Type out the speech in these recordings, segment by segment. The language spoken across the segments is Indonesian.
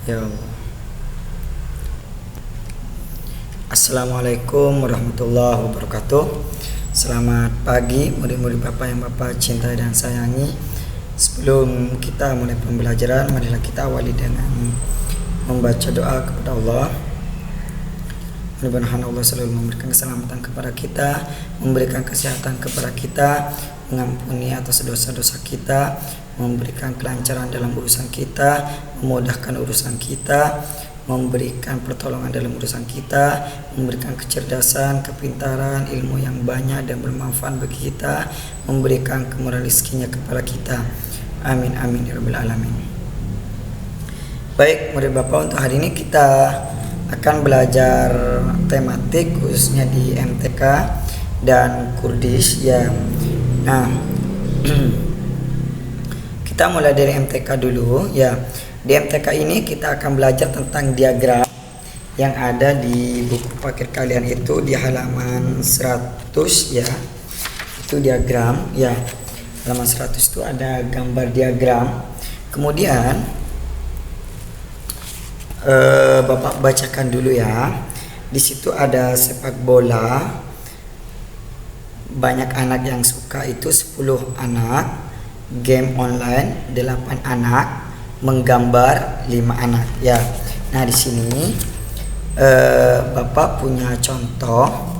Ya Allah. Assalamualaikum warahmatullahi wabarakatuh. Selamat pagi murid-murid Bapak yang Bapak cintai dan sayangi. Sebelum kita mulai pembelajaran, marilah kita awali dengan membaca doa kepada Allah. Mudah-mudahan Allah selalu memberikan keselamatan kepada kita, memberikan kesehatan kepada kita, mengampuni atas dosa-dosa kita, memberikan kelancaran dalam urusan kita, memudahkan urusan kita, memberikan pertolongan dalam urusan kita, memberikan kecerdasan, kepintaran, ilmu yang banyak dan bermanfaat bagi kita, memberikan kemurahan rezekinya kepada kita. Amin amin ya rabbal alamin. Baik murid Bapak, untuk hari ini kita akan belajar tematik khususnya di MTK dan Kurdish ya. Nah, kita mulai dari MTK dulu ya. Di MTK ini kita akan belajar tentang diagram yang ada di buku paket kalian itu di halaman 100 ya. Itu diagram ya. Halaman 100 itu ada gambar diagram. Kemudian Bapak bacakan dulu ya. Di situ ada sepak bola. Banyak anak yang suka itu 10 anak. Game online 8 anak. Menggambar 5 anak ya. Nah, di sini Bapak punya contoh.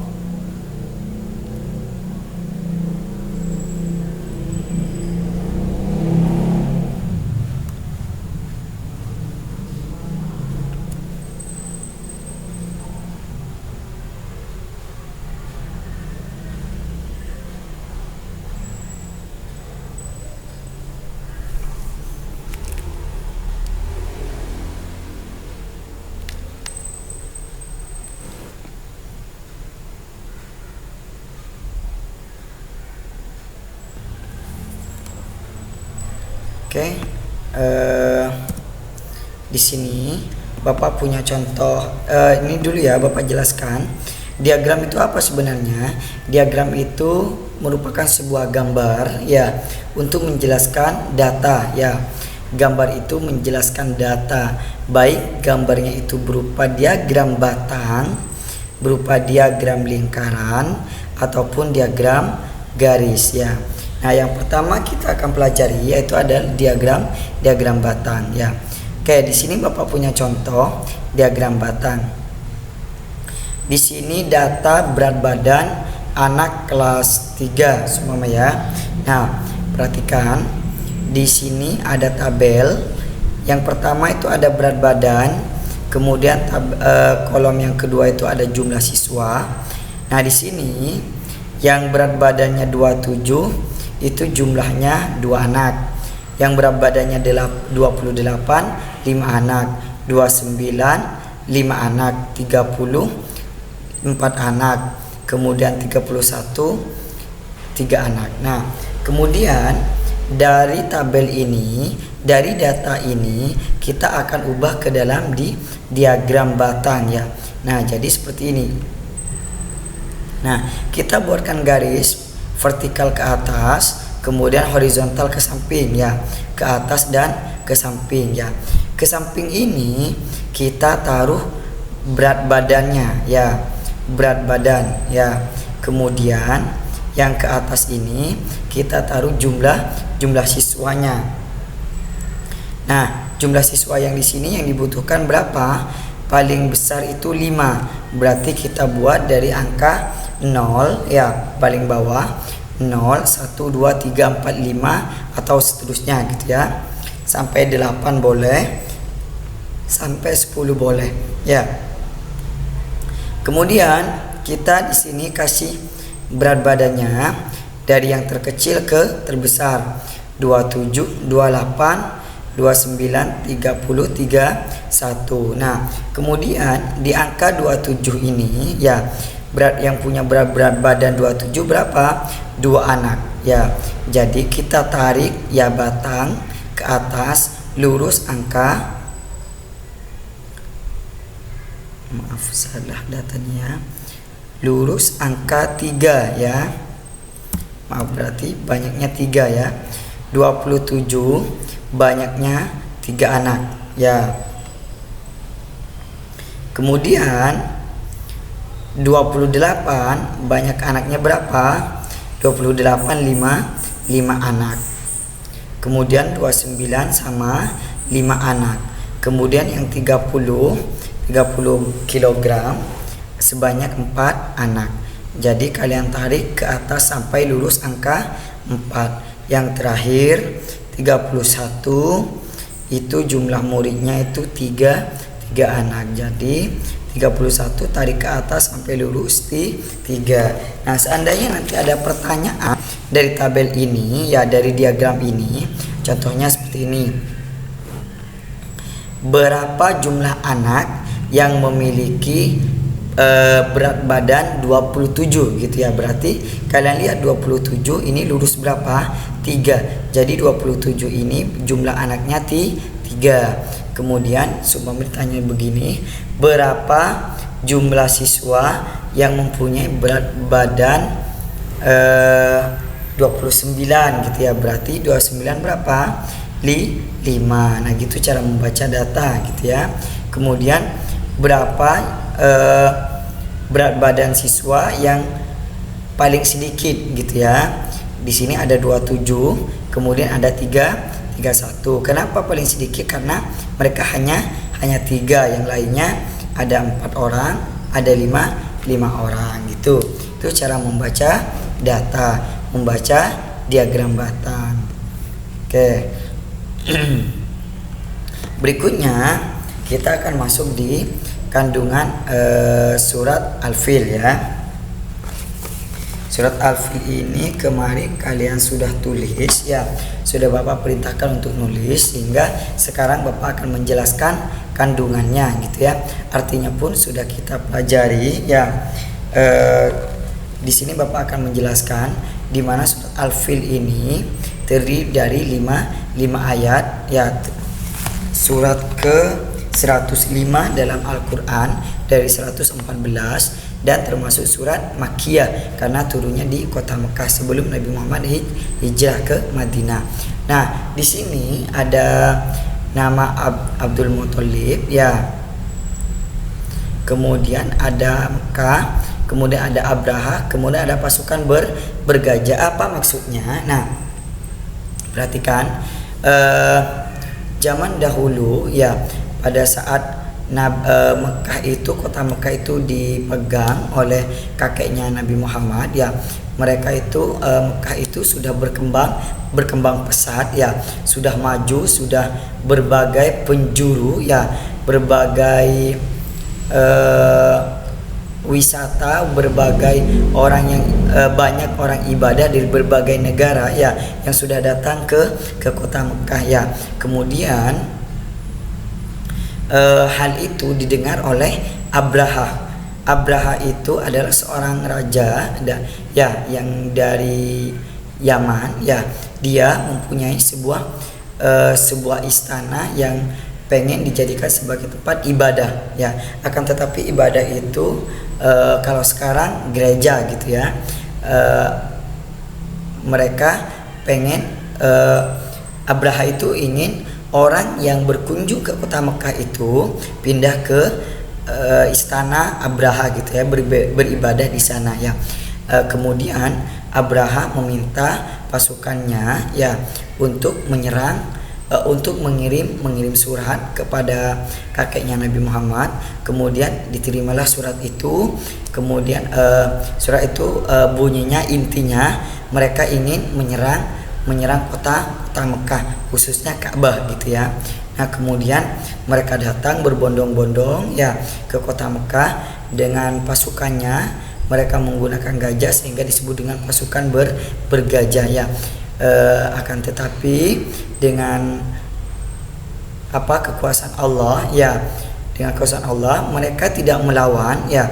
Oke, di sini Bapak punya contoh. Ini dulu ya, Bapak jelaskan. Diagram itu apa sebenarnya? Diagram itu merupakan sebuah gambar ya untuk menjelaskan data ya. Gambar itu menjelaskan data, baik gambarnya itu berupa diagram batang, berupa diagram lingkaran ataupun diagram garis ya. Nah, yang pertama kita akan pelajari yaitu adalah diagram batang ya. Oke, di sini Bapak punya contoh diagram batang. Di sini data berat badan anak kelas 3 semua ya. Nah, perhatikan di sini ada tabel. Yang pertama itu ada berat badan, kemudian kolom yang kedua itu ada jumlah siswa. Nah, di sini yang berat badannya 27 itu jumlahnya 2 anak. Yang berat badannya 28 5 anak, 29 5 anak, 30 4 anak, kemudian 31 3 anak. Nah, kemudian dari tabel ini, dari data ini kita akan ubah ke dalam di diagram batang ya. Nah, jadi seperti ini. Nah, kita buatkan garis vertikal ke atas, kemudian horizontal ke samping ya, ke atas dan ke samping ya. Ke samping ini kita taruh berat badannya ya, berat badan ya. Kemudian yang ke atas ini kita taruh jumlah siswanya. Nah, jumlah siswa yang di sini yang dibutuhkan berapa? Paling besar itu 5. Berarti kita buat dari angka 0 ya, paling bawah 0 1 2 3 4 5 atau seterusnya gitu ya. Sampai 8 boleh, sampai 10 boleh ya. Kemudian kita di sini kasih berat badannya dari yang terkecil ke terbesar. 27 28 29 30 31. Nah, kemudian di angka 27 ini ya, berat yang punya berat badan 27 berapa? 2 anak ya. Jadi kita tarik ya batang ke atas, lurus angka, maaf salah datanya, lurus angka 3 ya. Maaf, berarti banyaknya 3 ya. 27 banyaknya 3 anak ya. Kemudian 28 banyak anaknya berapa? 28 5 anak. Kemudian 29 sama 5 anak. Kemudian yang 30 kilogram sebanyak 4 anak. Jadi kalian tarik ke atas sampai lurus angka 4. Yang terakhir 31 itu jumlah muridnya itu 3 anak. Jadi 31 tarik ke atas sampai lurus 3. Nah, seandainya nanti ada pertanyaan dari tabel ini, ya dari diagram ini, contohnya seperti ini. Berapa jumlah anak yang memiliki berat badan 27 gitu ya. Berarti kalian lihat 27 ini lurus berapa? 3. Jadi 27 ini jumlah anaknya 3. Kemudian Subhan bertanya begini, berapa jumlah siswa yang mempunyai berat badan 29 gitu ya. Berarti 29 berapa? 5. Nah, gitu cara membaca data gitu ya. Kemudian berapa berat badan siswa yang paling sedikit gitu ya. Di sini ada 27, kemudian ada 31. Kenapa paling sedikit? Karena mereka hanya 3, yang lainnya ada 4 orang, ada 5 orang gitu. Itu cara membaca data, membaca diagram batang. Oke. Berikutnya kita akan masuk di kandungan surat Al-Fil ya. Surat Al-Fil ini kemarin kalian sudah tulis ya, sudah Bapak perintahkan untuk nulis, sehingga sekarang Bapak akan menjelaskan kandungannya gitu ya. Artinya pun sudah kita pelajari ya. Di sini Bapak akan menjelaskan di mana surat Al-Fil ini terdiri dari 5 ayat ya. Surat ke 105 dalam Al-Quran dari 114 dan termasuk surat Makkiyah karena turunnya di kota Mekah sebelum Nabi Muhammad hijrah ke Madinah. Nah, di sini ada nama Abdul Muthalib ya. Kemudian ada Mekah, kemudian ada Abraha, kemudian ada pasukan bergajah. Apa maksudnya? Nah, perhatikan zaman dahulu ya, pada saat Mekah itu, kota Mekah itu dipegang oleh kakeknya Nabi Muhammad ya. Mereka itu Mekah itu sudah berkembang pesat ya, sudah maju, sudah berbagai penjuru ya, berbagai wisata, berbagai orang yang banyak orang ibadah dari berbagai negara ya yang sudah datang ke kota Mekah ya. Kemudian hal itu didengar oleh Abraha. Abraha itu adalah seorang raja ya yang dari Yaman ya. Dia mempunyai sebuah istana yang pengen dijadikan sebagai tempat ibadah ya. Akan tetapi ibadah itu kalau sekarang gereja gitu ya. Mereka pengen Abraha itu ingin orang yang berkunjung ke kota Mekah itu pindah ke istana Abraha gitu ya, beribadah di sana ya. Kemudian Abraha meminta pasukannya ya untuk menyerang, untuk mengirim surat kepada kakeknya Nabi Muhammad. Kemudian diterimalah surat itu. Kemudian surat itu bunyinya, intinya mereka ingin menyerang kota Mekah, khususnya Ka'bah gitu ya. Nah, kemudian mereka datang berbondong-bondong ya ke kota Mekah dengan pasukannya. Mereka menggunakan gajah sehingga disebut dengan pasukan bergajah ya. Akan tetapi dengan kekuasaan Allah ya, dengan kekuasaan Allah mereka tidak melawan ya.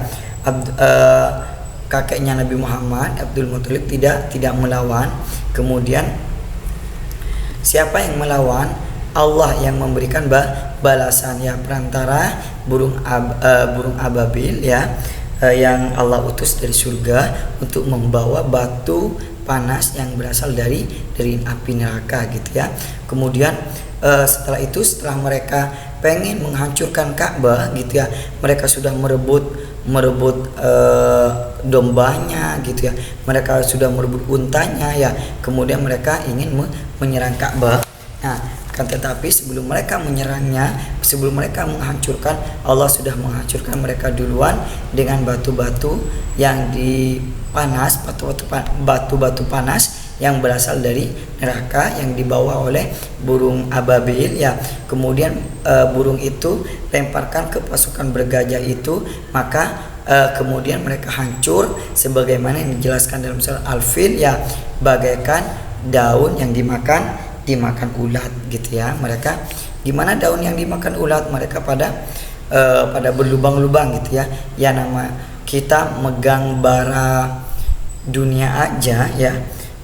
Kakeknya Nabi Muhammad, Abdul Muthalib tidak melawan. Kemudian siapa yang melawan? Allah yang memberikan balasan ya, perantara burung ababil ya, yang Allah utus dari surga untuk membawa batu panas yang berasal dari api neraka gitu ya. Kemudian setelah mereka pengen menghancurkan Ka'bah gitu ya, mereka sudah merebut dombanya gitu ya, mereka sudah merebut untanya ya, kemudian mereka ingin menyerang Ka'bah. Nah, kan tetapi sebelum mereka menyerangnya, sebelum mereka menghancurkan, Allah sudah menghancurkan mereka duluan dengan batu-batu yang dipanas, batu-batu panas yang berasal dari neraka yang dibawa oleh burung ababil ya. Kemudian burung itu lemparkan ke pasukan bergajah itu, maka kemudian mereka hancur sebagaimana yang dijelaskan dalam surah Al-Fil ya, bagaikan daun yang dimakan ulat gitu ya. Mereka gimana daun yang dimakan ulat, mereka pada berlubang-lubang gitu ya. Ya, nama kita megang bara dunia aja ya,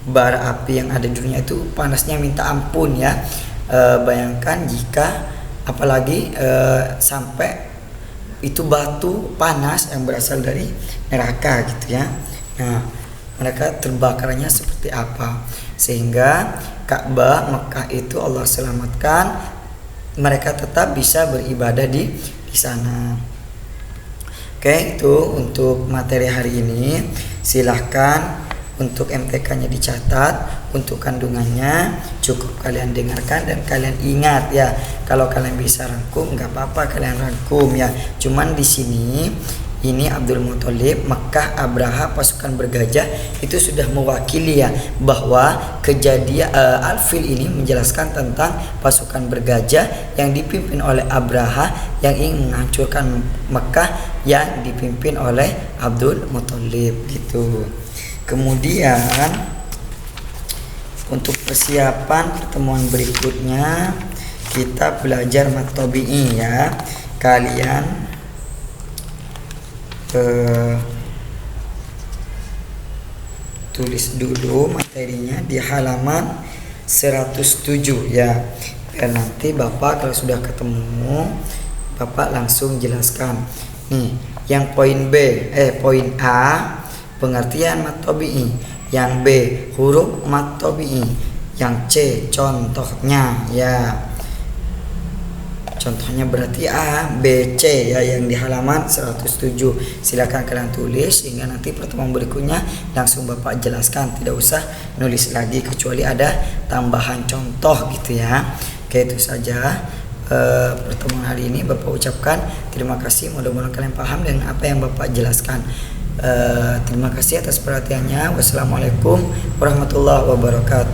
bara api yang ada di dunia itu panasnya minta ampun ya. Bayangkan jika apalagi sampai itu batu panas yang berasal dari neraka gitu ya. Nah, mereka terbakarnya seperti apa, sehingga Ka'bah Mekah itu Allah selamatkan, mereka tetap bisa beribadah di sana. Oke, itu untuk materi hari ini. Silahkan untuk MTK-nya dicatat, untuk kandungannya cukup kalian dengarkan dan kalian ingat ya. Kalau kalian bisa rangkum nggak apa-apa kalian rangkum ya. Cuman di sini ini Abdul Muthalib, Mekah, Abraha, pasukan bergajah itu sudah mewakili ya, bahwa kejadian Al-Fil ini menjelaskan tentang pasukan bergajah yang dipimpin oleh Abraha yang ingin menghancurkan Mekah yang dipimpin oleh Abdul Muthalib gitu. Kemudian untuk persiapan pertemuan berikutnya kita belajar mat tabi'i ya. Kalian tulis dulu materinya di halaman 107 ya, dan nanti Bapak kalau sudah ketemu Bapak langsung jelaskan. Nih, yang poin A pengertian mat tabi'i, yang B huruf mat tabi'i, yang C contohnya ya. Contohnya berarti A, B, C ya, yang di halaman 107. Silakan kalian tulis sehingga nanti pertemuan berikutnya langsung Bapak jelaskan, tidak usah nulis lagi kecuali ada tambahan contoh gitu ya. Oke, itu saja pertemuan hari ini. Bapak ucapkan terima kasih, mudah-mudahan kalian paham dengan apa yang Bapak jelaskan. Terima kasih atas perhatiannya. Wassalamualaikum warahmatullahi wabarakatuh.